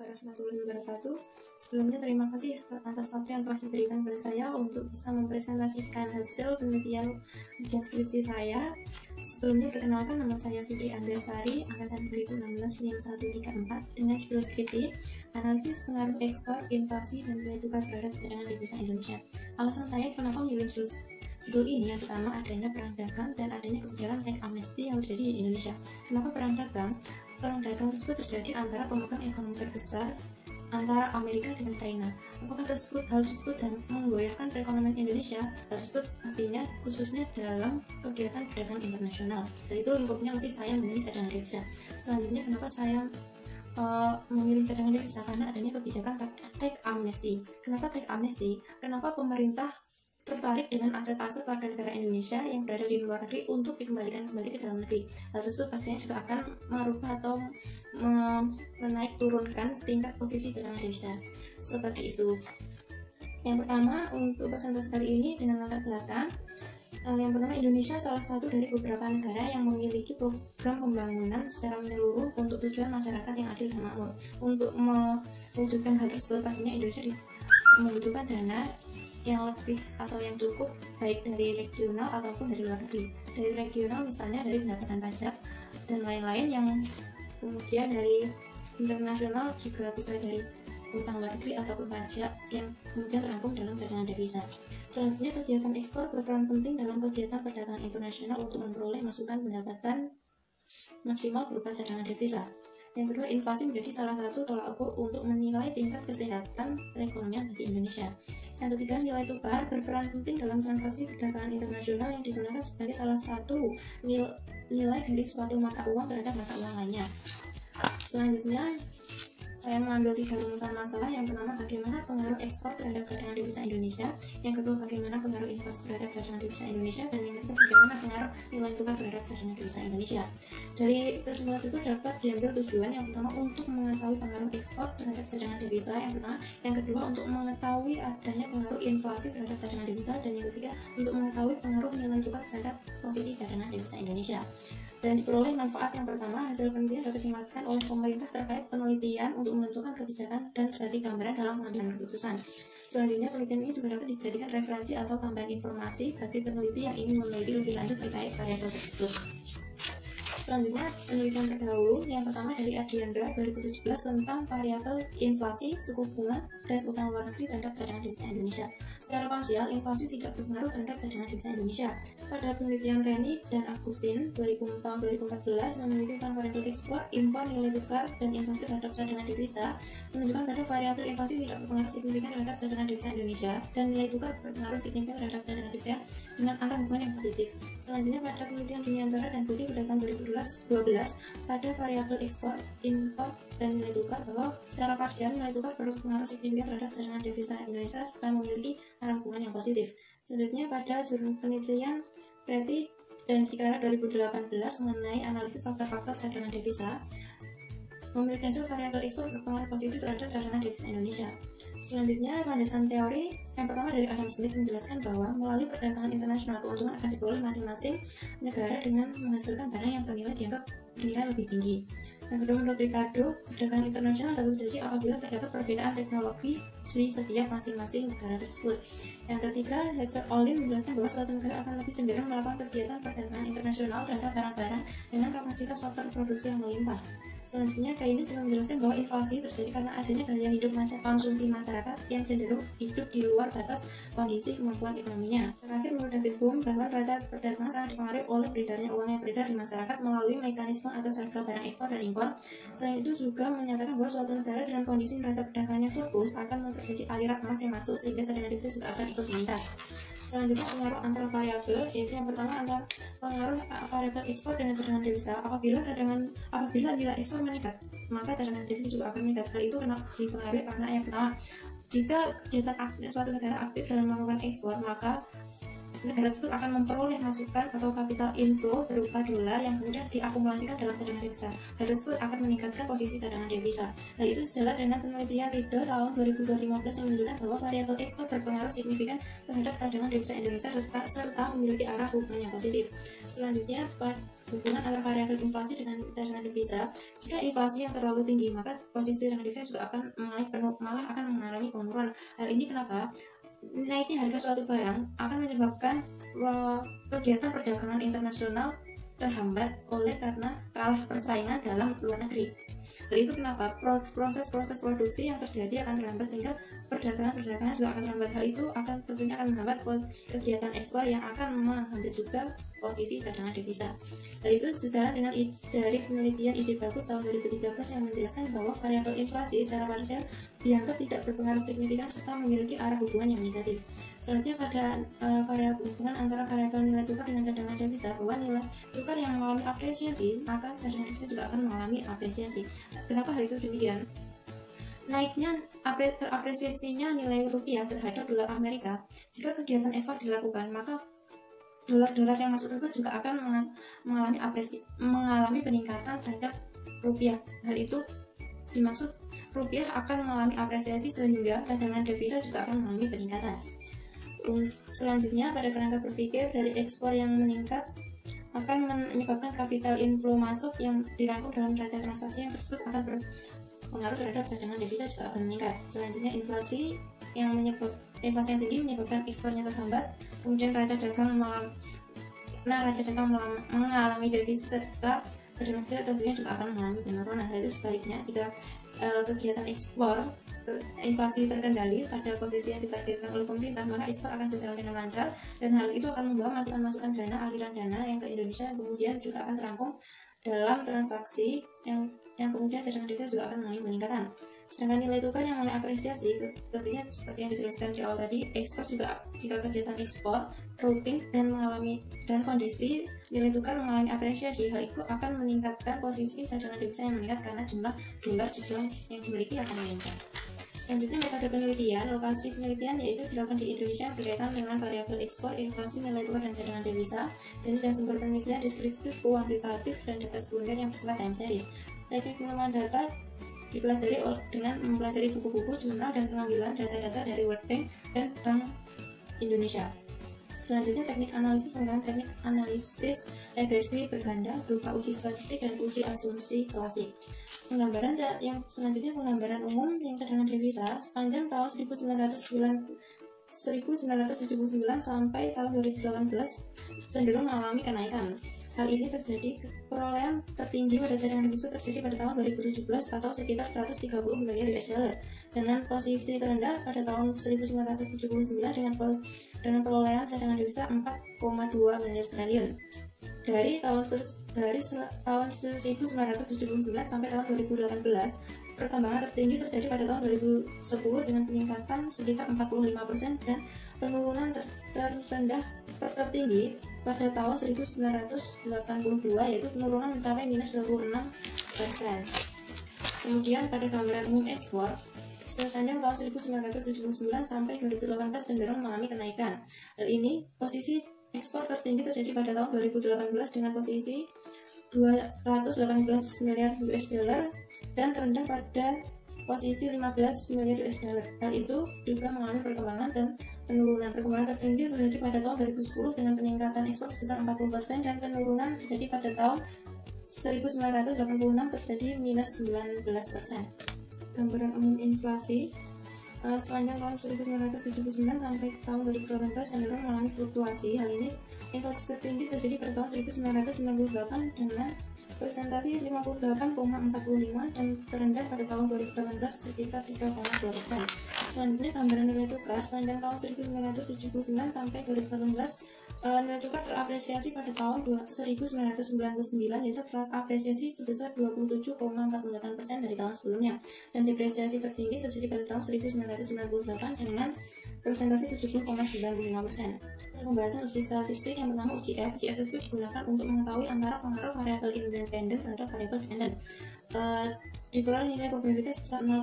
warahmatullahi wabarakatuh. Sebelumnya terima kasih atas waktu yang telah diberikan kepada saya untuk bisa mempresentasikan hasil penelitian ujian skripsi saya. Sebelumnya perkenalkan, nama saya Fitri Andarsari, angkatan 2016 NIM 134 dengan judul skripsi Analisis Pengaruh Ekspor, Inflasi, dan Nilai Tukar terhadap Cadangan Devisa Indonesia. Alasan saya kenapa memilih judul ini, yang pertama adanya perang dagang dan adanya kebijakan tax amnesty yang terjadi di Indonesia. Kenapa perang dagang? Perang dagang tersebut terjadi antara pemegang ekonomi terbesar antara Amerika dengan China. Apakah hal tersebut dan menggoyahkan perekonomian Indonesia? Hal tersebut pastinya khususnya dalam kegiatan perdagangan internasional. Dan itu lingkupnya lebih saya memilih cadangan devisa. Selanjutnya kenapa saya memilih cadangan devisa? Karena adanya kebijakan tax amnesty. Kenapa tax amnesty? Kenapa pemerintah tertarik dengan aset-aset warga negara Indonesia yang berada di luar negeri untuk dikembalikan kembali ke dalam negeri. Hal tersebut pastinya juga akan merubah atau menaik turunkan tingkat posisi cadangan devisa. Seperti itu. Yang pertama, untuk presentasi kali ini dengan latar belakang, yang pertama, Indonesia salah satu dari beberapa negara yang memiliki program pembangunan secara menyeluruh untuk tujuan masyarakat yang adil dan makmur. Untuk mewujudkan hal tersebut, pastinya Indonesia membutuhkan dana yang lebih atau yang cukup, baik dari regional ataupun dari luar negeri. Dari regional misalnya dari pendapatan pajak dan lain-lain, yang kemudian dari internasional juga bisa dari utang luar negeri ataupun pajak yang kemudian terangkum dalam cadangan devisa. Selanjutnya, kegiatan ekspor berperan penting dalam kegiatan perdagangan internasional untuk memperoleh masukan pendapatan maksimal berupa cadangan devisa. Yang kedua, inflasi menjadi salah satu tolak ukur untuk menilai tingkat kesehatan perekonomian bagi Indonesia. Yang ketiga, nilai tukar berperan penting dalam transaksi perdagangan internasional yang digunakan sebagai salah satu nilai dari suatu mata uang terhadap mata uang lainnya. Selanjutnya, saya mengambil 3 rumusan masalah. Yang pertama, bagaimana pengaruh ekspor terhadap cadangan devisa Indonesia. Yang kedua, bagaimana pengaruh inflasi terhadap cadangan devisa Indonesia. Dan yang ketiga, bagaimana pengaruh nilai tukar terhadap cadangan devisa Indonesia. Dari kesimpulan itu dapat diambil tujuan. Yang pertama, untuk mengetahui pengaruh ekspor terhadap cadangan devisa. Yang pertama. Yang kedua, untuk mengetahui adanya pengaruh inflasi terhadap cadangan devisa. Dan yang ketiga, untuk mengetahui pengaruh nilai tukar terhadap posisi cadangan devisa Indonesia. Dan diperoleh manfaat yang pertama, hasil penelitian dapat dimanfaatkan oleh pemerintah terkait penelitian untuk menentukan kebijakan dan strategi gambaran dalam pengambilan keputusan. Selanjutnya, penelitian ini juga dapat dijadikan referensi atau tambahan informasi bagi peneliti yang ingin meneliti lebih lanjut terkait variabel tersebut. Selanjutnya, penelitian terdahulu yang pertama dari Adiandra 2017 tentang variabel inflasi, suku bunga, dan utang luar negeri terhadap cadangan devisa Indonesia. Secara parsial, inflasi tidak berpengaruh terhadap cadangan devisa Indonesia. Pada penelitian Reni dan Agustin tahun 2014 meneliti tentang variabel ekspor, impor, nilai tukar, dan inflasi terhadap cadangan devisa, menunjukkan bahwa variabel inflasi tidak berpengaruh signifikan terhadap cadangan devisa Indonesia, dan nilai tukar berpengaruh signifikan terhadap cadangan devisa dengan angka hubungan yang positif. Selanjutnya, pada penelitian Juniantara dan Budi pada tahun 2012 pada variabel ekspor, impor, dan nilai tukar, bahwa secara parsial nilai tukar berpengaruh signifikan terhadap cadangan devisa Indonesia serta memiliki arah hubungan yang positif. Selanjutnya, pada jurnal penelitian Preti dan Cikara 2018 mengenai analisis faktor-faktor cadangan devisa, memiliki hasil variabel ekspor berpengaruh positif terhadap cadangan devisa Indonesia. Selanjutnya, landasan teori yang pertama dari Adam Smith menjelaskan bahwa melalui perdagangan internasional keuntungan akan diperoleh masing-masing negara dengan menghasilkan barang yang dianggap bernilai lebih tinggi. Yang kedua, menurut Ricardo, perdagangan internasional dapat terjadi apabila terdapat perbedaan teknologi di setiap masing-masing negara tersebut. Yang ketiga, Hector Olin menjelaskan bahwa suatu negara akan lebih cenderung melakukan kegiatan perdagangan internasional terhadap barang-barang dengan kapasitas faktor produksi yang melimpah. Selanjutnya, Keynes juga menjelaskan bahwa inflasi terjadi karena adanya gaya hidup konsumsi masyarakat yang cenderung hidup di luar batas kondisi kemampuan ekonominya. Terakhir, menurut David Bohm, bahwa neraca perdagangan sangat dipengaruhi oleh beredarnya uang yang beredar di masyarakat melalui mekanisme atas harga barang ekspor dan impor. Selain itu juga menyatakan bahwa suatu negara dengan kondisi neraca perdagangannya surplus akan terjadi aliran emas yang masuk sehingga cadangan devisa juga akan ikut meningkat. Selanjutnya, pengaruh antara variabel, yaitu yang pertama antara pengaruh variabel ekspor dengan cadangan devisa. Apabila nilai ekspor meningkat, maka cadangan devisa juga akan meningkat. Hal itu kenapa dipengaruhi? Karena yang pertama, jika kegiatan suatu negara aktif dalam melakukan ekspor, maka negara tersebut akan memperoleh masukan atau capital inflow berupa dolar yang kemudian diakumulasikan dalam cadangan devisa. Hal tersebut akan meningkatkan posisi cadangan devisa. Hal itu sejalan dengan penelitian Rido tahun 2015 yang menunjukkan bahwa variabel ekspor berpengaruh signifikan terhadap cadangan devisa Indonesia serta memiliki arah hubungan yang positif. Selanjutnya, hubungan antara variabel inflasi dengan cadangan devisa. Jika inflasi yang terlalu tinggi, maka posisi cadangan devisa juga akan mengalami penurunan. Hal ini kenapa? Naiknya harga suatu barang akan menyebabkan kegiatan perdagangan internasional terhambat karena kalah persaingan dalam luar negeri. Hal itu kenapa proses produksi yang terjadi akan terhambat sehingga perdagangan juga akan terhambat. Hal itu tentunya akan menghambat kegiatan ekspor yang akan menghambat juga posisi cadangan devisa. Hal itu sejalan dengan dari penelitian Ide Bagus tahun 2013 yang menjelaskan bahwa variabel inflasi secara parsial dianggap tidak berpengaruh signifikan serta memiliki arah hubungan yang negatif. Selanjutnya pada hubungan antara variabel nilai tukar dengan cadangan devisa, bahwa nilai tukar yang mengalami apresiasi maka cadangan devisa juga akan mengalami apresiasi. Kenapa hal itu demikian? Naiknya terapresiasinya nilai rupiah terhadap dolar Amerika. Jika kegiatan ekspor dilakukan, maka dolar yang masuk tersebut juga akan mengalami peningkatan terhadap rupiah. Hal itu dimaksud rupiah akan mengalami apresiasi sehingga cadangan devisa juga akan mengalami peningkatan. Selanjutnya, pada kerangka berpikir dari ekspor yang meningkat akan menyebabkan capital inflow masuk yang dirangkum dalam neraca transaksi yang tersebut akan berpengaruh terhadap cadangan devisa juga akan meningkat. Selanjutnya, inflasi yang tinggi menyebabkan ekspornya terhambat, kemudian neraca dagang mengalami defisit serta cadangan devisa tentunya juga akan mengalami penurunan. Hal itu sebaliknya, jika kegiatan ekspor inflasi terkendali pada posisi yang ditargetkan oleh pemerintah, maka ekspor akan berjalan dengan lancar dan hal itu akan membawa masukan aliran dana yang ke Indonesia yang kemudian juga akan terangkum dalam transaksi yang kemudian cadangan devisa juga akan mengalami peningkatan. Sedangkan nilai tukar yang mulai apresiasi tentunya seperti yang dijelaskan di awal tadi, ekspor juga jika kegiatan ekspor rutin dan kondisi nilai tukar mengalami apresiasi, hal itu akan meningkatkan posisi cadangan devisa yang meningkat karena jumlah dolar yang dimiliki akan meningkat. Selanjutnya, metode penelitian. Lokasi penelitian yaitu dilakukan di Indonesia berkaitan dengan variabel ekspor, inflasi, nilai tukar, dan cadangan devisa. Jenis dan sumber penelitian deskriptif, kuantitatif, dan data sekunder yang bersifat time series. Teknik pengembangan data dipelajari dengan mempelajari buku-buku, jurnal, dan pengambilan data-data dari World Bank dan Bank Indonesia. Selanjutnya, teknik analisis menggunakan teknik analisis regresi berganda berupa uji statistik dan uji asumsi klasik. Penggambaran umum yang cadangan devisa sepanjang tahun 1979 sampai tahun 2018 cenderung mengalami kenaikan. Hal ini terjadi perolehan tertinggi pada cadangan devisa terjadi pada tahun 2017 atau sekitar 130 miliar US dollar, dengan posisi terendah pada tahun 1979 dengan perolehan cadangan devisa 4,2 miliar triliun. Dari tahun 1979 sampai tahun 2018, perkembangan tertinggi terjadi pada tahun 2010 dengan peningkatan sekitar 45% dan penurunan tertinggi pada tahun 1982 yaitu penurunan mencapai minus 26%. Kemudian pada gambaran umum ekspor sepanjang tahun 1979 sampai 2018 cenderung mengalami kenaikan. Hal ini posisi ekspor tertinggi terjadi pada tahun 2018 dengan posisi 218 miliar US dollar dan terendah pada posisi 15 miliar US dollar. Hal itu juga mengalami perkembangan dan penurunan. Perkembangan tertinggi terjadi pada tahun 2010 dengan peningkatan ekspor sebesar 40% dan penurunan terjadi pada tahun 1986 terjadi minus 19%. Gambaran umum inflasi sepanjang tahun 1979 sampai tahun 2018 cenderung mengalami fluktuasi. Hal ini inflasi tertinggi terjadi pada tahun 1998 dengan persentase 58,45 dan terendah pada tahun 2018 sekitar 3,2%. Selanjutnya, gambaran nilai tukar sepanjang tahun 1979 sampai 2018. Nilai tukar terapresiasi pada tahun 1999 yaitu terapresiasi sebesar 27,48% dari tahun sebelumnya, dan depresiasi tertinggi terjadi pada tahun 1999 dengan persentase 70,95%. Pembahasan uji statistik yang pertama uji F. Uji F tersebut digunakan untuk mengetahui antara pengaruh variabel independen terhadap variabel dependen. Diperoleh nilai probabilitas sebesar 0,000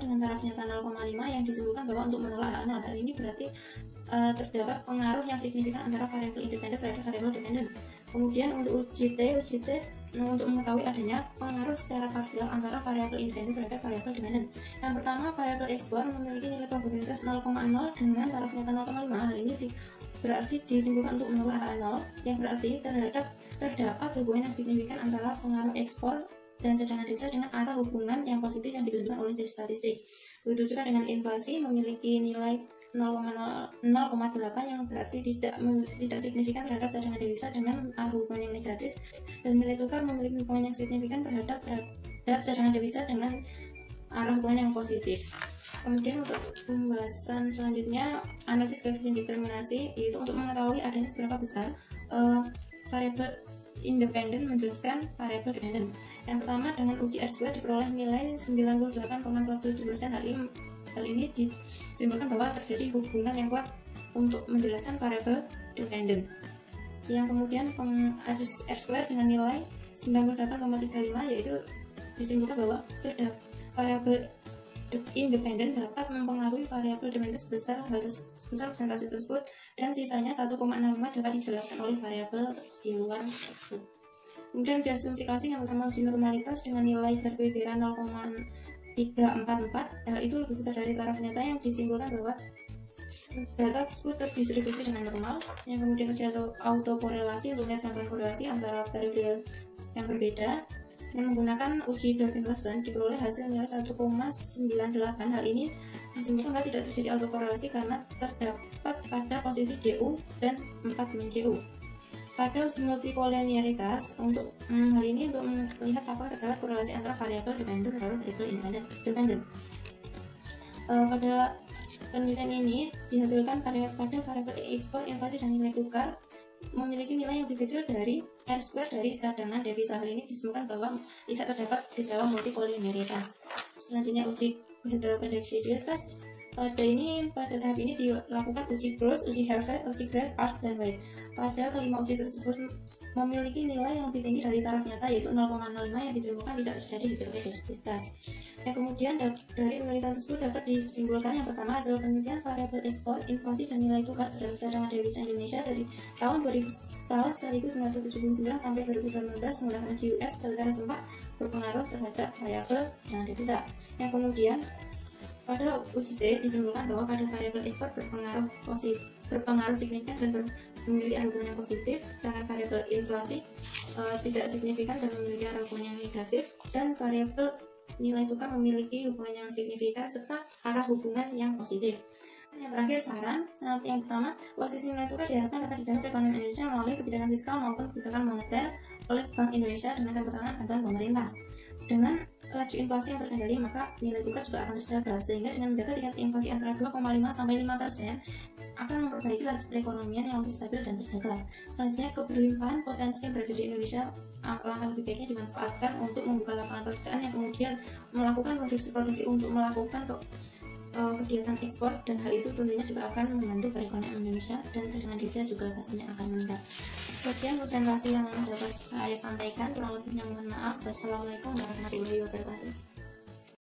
dengan taraf nyata 0,5 yang disimpulkan bahwa untuk menolak H0. Hal ini berarti terdapat pengaruh yang signifikan antara variabel independen terhadap variabel dependen. Kemudian untuk uji T untuk mengetahui adanya pengaruh secara parsial antara variabel independen terhadap variabel dependen. Yang pertama, variabel X bar memiliki nilai probabilitas 0,0 dengan taraf nyata 0,5. Hal ini berarti disimpulkan untuk menolak H0, yang berarti terdapat hubungan yang signifikan antara pengaruh X bar dan cadangan devisa dengan arah hubungan yang positif yang ditunjukkan oleh tes statistik. Begitu juga dengan inflasi memiliki nilai 0,8 yang berarti tidak signifikan terhadap cadangan devisa dengan arah hubungan yang negatif, dan nilai tukar memiliki hubungan yang signifikan terhadap cadangan devisa dengan arah hubungan yang positif. Kemudian untuk pembahasan selanjutnya analisis koefisien determinasi, yaitu untuk mengetahui adanya seberapa besar variabel independen menjelaskan variabel dependen. Yang pertama, dengan uji R2 diperoleh nilai 98,47%. Hal ini disimpulkan bahwa terjadi hubungan yang kuat untuk menjelaskan variabel dependen. Yang kemudian pengadjust R2 dengan nilai 98,35, yaitu disimpulkan bahwa variabel independen dapat mempengaruhi variabel dependen sebesar persentase tersebut, dan sisanya 1,65 dapat dijelaskan oleh variabel di luar tersebut. Kemudian di asumsi klasik yang pertama uji normalitas dengan nilai Berbeda 0,344. Hal itu lebih besar dari taraf nyata yang disimpulkan bahwa data tersebut terdistribusi dengan normal. Yang kemudian uji autokorelasi untuk melihat gangguan korelasi antara periode yang berbeda. Yang menggunakan uji Dawkins-Watson diperoleh hasil nilai 1,98. Hal ini disimpulkan bahwa tidak terjadi autokorelasi karena terdapat pada posisi DU dan 4-DU. Pada uji multikolinearitas, untuk hal ini untuk melihat apakah terdapat korelasi antara variabel dependen terhadap variabel independen. Pada penelitian ini dihasilkan pada variabel ekspor, inflasi, dan nilai tukar memiliki nilai yang lebih kecil dari R2 dari cadangan devisa. Hal ini disebutkan bahwa tidak terdapat gejala multikolinearitas. Selanjutnya uji heteroprediksibilitas. Pada tahap ini dilakukan uji Gross, uji Harvard, uji Graf, Ars, dan White. Pada kelima uji tersebut memiliki nilai yang lebih tinggi dari taraf nyata, yaitu 0,05, yang disimpulkan tidak terjadi heteroprediksibilitas. Yang kemudian dari penelitian tersebut dapat disimpulkan yang pertama, hasil penelitian variabel ekspor, inflasi, dan nilai tukar terhadap cadangan devisa Indonesia dari tahun 1979 sampai 2018 menggunakan uji US secara sempat berpengaruh terhadap variabel cadangan devisa. Yang kemudian pada uji T disimpulkan bahwa pada variabel ekspor berpengaruh signifikan dan memiliki arah hubungan yang positif, sedangkan variabel inflasi tidak signifikan dan memiliki arah hubungan yang negatif, dan variabel nilai tukar memiliki hubungan yang signifikan serta arah hubungan yang positif. Yang terakhir saran, yang pertama, posisi nilai tukar diharapkan dapat dijaga perekonomian Indonesia melalui kebijakan fiskal maupun kebijakan moneter oleh Bank Indonesia dengan campur tangan bantuan pemerintah. Dengan laju inflasi yang terkendali, maka nilai tukar juga akan terjaga, sehingga dengan menjaga tingkat inflasi antara 2,5 sampai 5% akan memperbaiki laju perekonomian yang lebih stabil dan terjaga. Selanjutnya, keberlimpahan potensi yang berada di Indonesia langkah lebih baiknya dimanfaatkan untuk membuka lapangan pekerjaan, yang kemudian melakukan produksi untuk melakukan kegiatan ekspor, dan hal itu tentunya juga akan membantu perekonomian Indonesia, dan cadangan devisa juga pastinya akan meningkat. Sekian presentasi yang dapat saya sampaikan, kurang lebihnya mohon maaf. Wassalamualaikum warahmatullahi wabarakatuh.